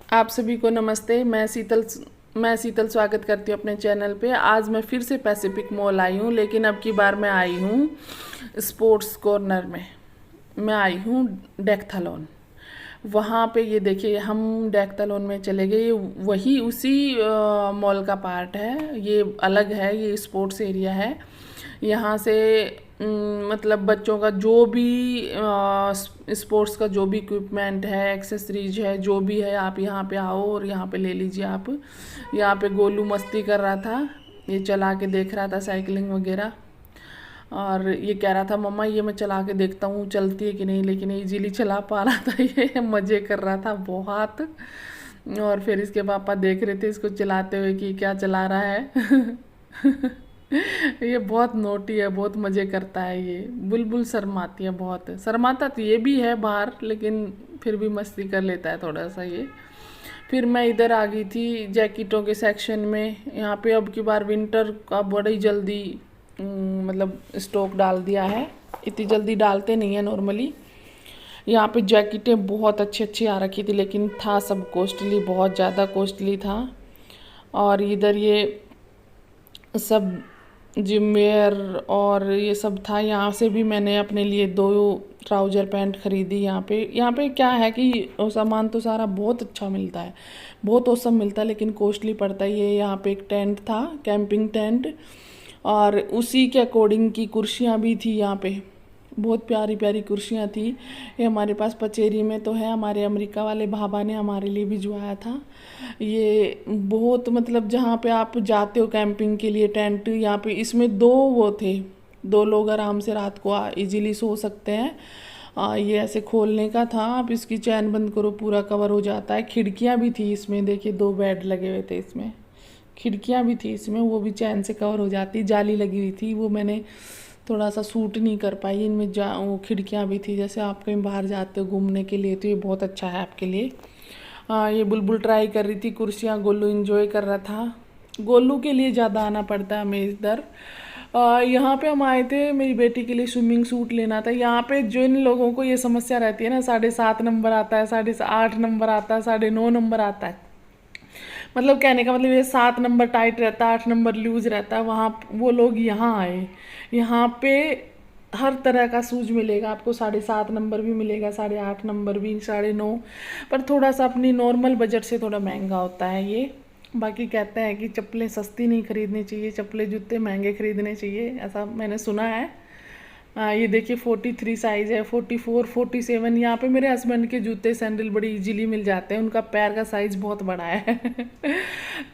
आप सभी को नमस्ते। मैं शीतल स्वागत करती हूँ अपने चैनल पे। आज मैं फिर से पैसिफिक मॉल आई हूँ, लेकिन अब की बार मैं आई हूँ स्पोर्ट्स कॉर्नर में। मैं आई हूँ डेक्थलॉन। वहाँ पे ये देखिए, हम डेक्थलॉन में चले गए। ये वही उसी मॉल का पार्ट है, ये अलग है, ये स्पोर्ट्स एरिया है। यहाँ से मतलब बच्चों का जो भी स्पोर्ट्स का जो भी इक्विपमेंट है, एक्सेसरीज है, जो भी है, आप यहाँ पे आओ और यहाँ पे ले लीजिए आप। यहाँ पे गोलू मस्ती कर रहा था, ये चला के देख रहा था साइकिलिंग वगैरह। और ये कह रहा था मम्मा ये मैं चला के देखता हूँ चलती है कि नहीं, लेकिन इजीली चला पा रहा था ये मज़े कर रहा था बहुत। और फिर इसके पापा देख रहे थे इसको चलाते हुए कि क्या चला रहा है। ये बहुत नोटी है, बहुत मज़े करता है ये। बुलबुल शर्माती है बहुत, शर्माता तो ये भी है बाहर, लेकिन फिर भी मस्ती कर लेता है थोड़ा सा ये। फिर मैं इधर आ गई थी जैकेटों के सेक्शन में। यहाँ पे अब की बार विंटर का बड़ी जल्दी मतलब स्टॉक डाल दिया है। इतनी जल्दी डालते नहीं है नॉर्मली। यहाँ पे जैकेटें बहुत अच्छी अच्छी आ रखी थी, लेकिन था सब कॉस्टली, बहुत ज़्यादा कॉस्टली था। और इधर ये सब जिम वेयर और ये सब था। यहाँ से भी मैंने अपने लिए 2 ट्राउज़र पैंट खरीदी। यहाँ पे क्या है कि सामान तो सारा बहुत अच्छा मिलता है, बहुत औसम मिलता है, लेकिन कॉस्टली पड़ता है ये। यहाँ पे एक टेंट था, कैंपिंग टेंट, और उसी के अकॉर्डिंग की कुर्सियाँ भी थी यहाँ पे। बहुत प्यारी प्यारी कुर्सियाँ थी। ये हमारे पास पचेरी में तो है, हमारे अमेरिका वाले भाभा ने हमारे लिए भिजवाया था ये। बहुत मतलब जहाँ पे आप जाते हो कैंपिंग के लिए टेंट, यहाँ पे इसमें 2 वो थे, 2 लोग आराम से रात को इजीली सो सकते हैं। ये ऐसे खोलने का था, आप इसकी चैन बंद करो पूरा कवर हो जाता है। खिड़कियाँ भी थी इसमें, देखिए 2 बेड लगे हुए थे इसमें, खिड़कियाँ भी थी इसमें, वो भी चैन से कवर हो जाती। जाली लगी हुई थी, वो मैंने थोड़ा सा सूट नहीं कर पाई। इनमें वो खिड़कियाँ भी थी, जैसे आप कहीं बाहर जाते हो घूमने के लिए तो ये बहुत अच्छा है आपके लिए। ये बुलबुल ट्राई कर रही थी कुर्सियाँ, गोलू इंजॉय कर रहा था। गोलू के लिए ज़्यादा आना पड़ता है हमें इधर। यहाँ पे हम आए थे मेरी बेटी के लिए स्विमिंग सूट लेना था। यहाँ पे जिन लोगों को ये समस्या रहती है ना, 7.5 नंबर आता है, 8.5 नंबर आता है, 9.5 नंबर आता है, मतलब कहने का मतलब ये 7 नंबर टाइट रहता है, 8 नंबर लूज रहता है, वहाँ वो लोग यहाँ आए। यहाँ पे हर तरह का शूज मिलेगा आपको। 7.5 नंबर भी मिलेगा, 8.5 नंबर भी, 9.5, पर थोड़ा सा अपनी नॉर्मल बजट से थोड़ा महंगा होता है ये। बाकी कहते हैं कि चप्पलें सस्ती नहीं खरीदनी चाहिए, चप्पलें जूते महंगे खरीदने चाहिए, ऐसा मैंने सुना है। ये देखिए 43 साइज़ है, 44, 47। यहाँ पे मेरे हस्बैंड के जूते सैंडल बड़ी इजीली मिल जाते हैं, उनका पैर का साइज़ बहुत बड़ा है।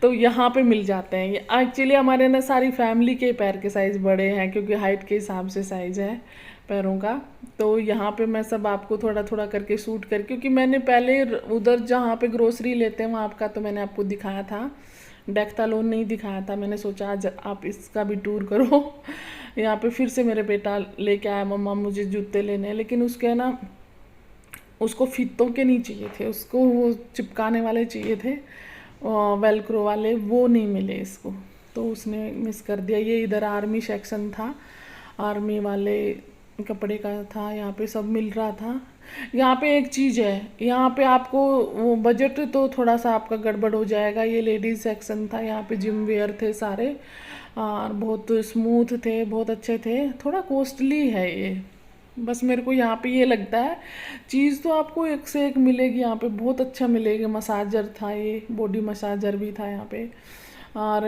तो यहाँ पे मिल जाते हैं ये। एक्चुअली हमारे ना सारी फैमिली के पैर के साइज़ बड़े हैं, क्योंकि हाइट के हिसाब से साइज़ है पैरों का। तो यहाँ पे मैं सब आपको थोड़ा थोड़ा करके सूट कर, क्योंकि मैंने पहले उधर जहाँ पे ग्रोसरी लेते हैं वहाँ आपका तो मैंने आपको दिखाया था, डेक्थलॉन नहीं दिखाया था। मैंने सोचा आज आप इसका भी टूर करो। यहाँ पे फिर से मेरे बेटा लेके आया, मम्मा मुझे जूते लेने हैं, लेकिन उसके ना उसको फीतों के नहीं चाहिए थे, उसको वो चिपकाने वाले चाहिए थे, वेलक्रो वाले, वो नहीं मिले इसको, तो उसने मिस कर दिया। ये इधर आर्मी सेक्शन था, आर्मी वाले कपड़े का था, यहाँ पे सब मिल रहा था। यहाँ पे एक चीज़ है, यहाँ पे आपको वो बजट तो थोड़ा सा आपका गड़बड़ हो जाएगा। ये लेडीज सेक्शन था, यहाँ पे जिम वेयर थे सारे, और बहुत स्मूथ थे, बहुत अच्छे थे। थोड़ा कॉस्टली है ये, बस मेरे को यहाँ पे ये लगता है। चीज़ तो आपको एक से एक मिलेगी यहाँ पे, बहुत अच्छा मिलेगा। मसाजर था, ये बॉडी मसाजर भी था यहाँ पे। और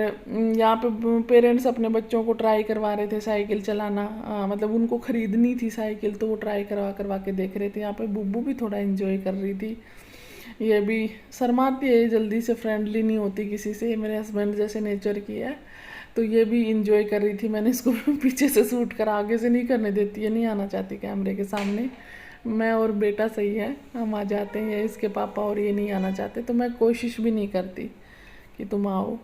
यहाँ पे पेरेंट्स अपने बच्चों को ट्राई करवा रहे थे साइकिल चलाना, मतलब उनको ख़रीदनी थी साइकिल, तो वो ट्राई करवा करवा के देख रहे थे। यहाँ पे बुब्बू भी थोड़ा एंजॉय कर रही थी। ये भी शर्माती है, जल्दी से फ्रेंडली नहीं होती किसी से, मेरे हस्बैंड जैसे नेचर की है। तो ये भी इंजॉय कर रही थी। मैंने इसको पीछे से शूट करा, आगे से नहीं करने देती है, नहीं आना चाहती कैमरे के सामने। मैं और बेटा सही है, हम आ जाते हैं, ये इसके पापा और ये नहीं आना चाहते, तो मैं कोशिश भी नहीं करती कि तुम आओ।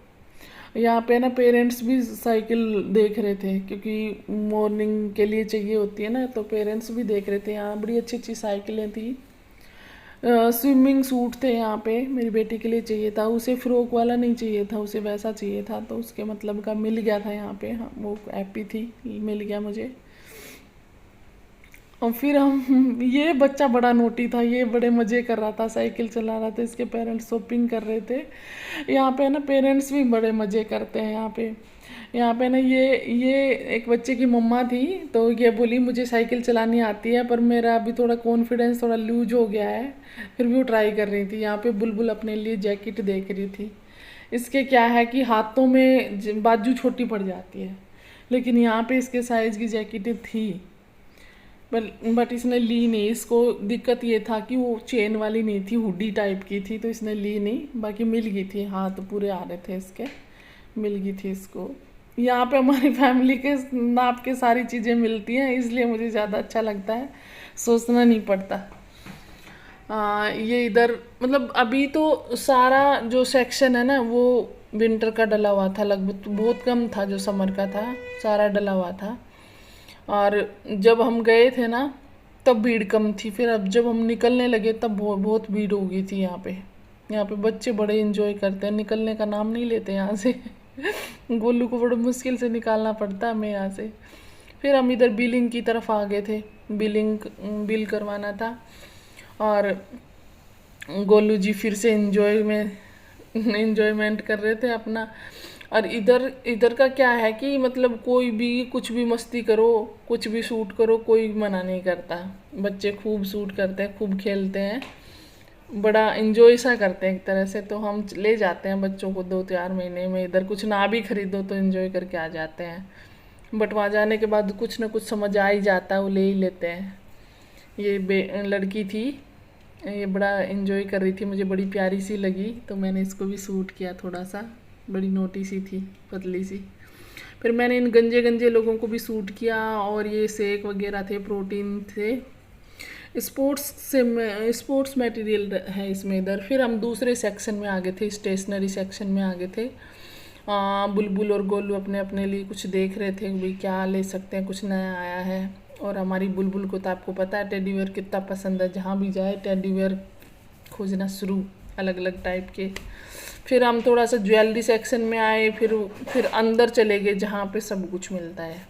यहाँ पे ना पेरेंट्स भी साइकिल देख रहे थे, क्योंकि मॉर्निंग के लिए चाहिए होती है ना, तो पेरेंट्स भी देख रहे थे। यहाँ बड़ी अच्छी अच्छी साइकिलें थी। स्विमिंग सूट थे यहाँ पे, मेरी बेटी के लिए चाहिए था। उसे फ्रॉक वाला नहीं चाहिए था, उसे वैसा चाहिए था, तो उसके मतलब का मिल गया था यहाँ पे। हाँ, वो हैप्पी थी, मिल गया मुझे। और फिर हम ये बच्चा बड़ा नोटी था, ये बड़े मज़े कर रहा था, साइकिल चला रहा था, इसके पेरेंट्स शॉपिंग कर रहे थे। यहाँ पे ना पेरेंट्स भी बड़े मज़े करते हैं यहाँ पे ना ये एक बच्चे की मम्मा थी, तो ये बोली मुझे साइकिल चलानी आती है पर मेरा अभी थोड़ा कॉन्फिडेंस थोड़ा लूज हो गया है, फिर भी वो ट्राई कर रही थी। यहाँ पे बुलबुल अपने लिए जैकेट देख रही थी। इसके क्या है कि हाथों में बाजू छोटी पड़ जाती है, लेकिन यहाँ पे इसके साइज़ की जैकेटें थी, बट इसने ली नहीं। इसको दिक्कत ये था कि वो चेन वाली नहीं थी, हुडी टाइप की थी, तो इसने ली नहीं। बाकी मिल गई थी, हाथ पूरे आ रहे थे इसके, मिल गई थी इसको। यहाँ पे हमारी फैमिली के नाप के सारी चीज़ें मिलती हैं, इसलिए मुझे ज़्यादा अच्छा लगता है, सोचना नहीं पड़ता। ये इधर मतलब अभी तो सारा जो सेक्शन है ना वो विंटर का डला हुआ था, लगभग बहुत कम था जो समर का था, सारा डला हुआ था। और जब हम गए थे ना तब भीड़ कम थी, फिर अब जब हम निकलने लगे तब बहुत भीड़ हो गई थी यहाँ पे। यहाँ पे बच्चे बड़े एंजॉय करते हैं, निकलने का नाम नहीं लेते यहाँ से। गोलू को बड़ा मुश्किल से निकालना पड़ता है हमें यहाँ से। फिर हम इधर बिलिंग की तरफ आ गए थे, बिल करवाना था। और गोलू जी फिर से एंजॉयमेंट कर रहे थे अपना। और इधर इधर का क्या है कि मतलब कोई भी कुछ भी मस्ती करो, कुछ भी शूट करो, कोई मना नहीं करता। बच्चे खूब शूट करते हैं, खूब खेलते हैं, बड़ा इंजॉय सा करते हैं एक तरह से। तो हम ले जाते हैं बच्चों को 2-4 महीने में, इधर कुछ ना भी खरीदो तो इंजॉय करके आ जाते हैं। बट वहाँ जाने के बाद कुछ ना कुछ समझ आ ही जाता है, वो ले ही लेते हैं। ये लड़की थी, ये बड़ा इंजॉय कर रही थी, मुझे बड़ी प्यारी सी लगी, तो मैंने इसको भी सूट किया थोड़ा सा। बड़ी नोटी सी थी, पतली सी। फिर मैंने इन गंजे गंजे लोगों को भी सूट किया। और ये शेक वगैरह थे, प्रोटीन थे, स्पोर्ट्स मटेरियल है इसमें इधर। फिर हम दूसरे सेक्शन में आ गए थे, स्टेशनरी सेक्शन में आ गए थे। बुलबुल और गोलू अपने अपने लिए कुछ देख रहे थे, भाई क्या ले सकते हैं, कुछ नया आया है। और हमारी बुलबुल को तो आपको पता है टेडी बियर कितना पसंद है, जहाँ भी जाए टेडी बियर खोजना शुरू, अलग अलग टाइप के। फिर हम थोड़ा सा ज्वेलरी सेक्शन में आए, फिर अंदर चले गए जहाँ पे सब कुछ मिलता है,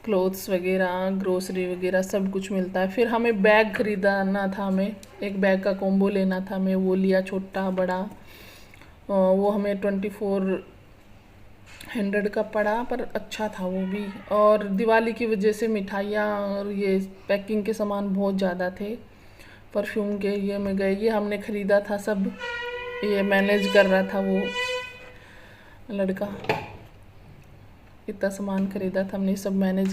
क्लोथ्स वगैरह, ग्रोसरी वगैरह सब कुछ मिलता है। फिर हमें बैग ख़रीदना था, हमें एक बैग का कॉम्बो लेना था, हमें वो लिया, छोटा बड़ा। वो हमें 2400 का पड़ा, पर अच्छा था वो भी। और दिवाली की वजह से मिठाइयाँ और ये पैकिंग के सामान बहुत ज़्यादा थे। परफ्यूम के ये में गए, ये हमने ख़रीदा था सब, ये मैनेज कर रहा था वो लड़का, इतना सामान ख़रीदा था हमने, सब मैनेज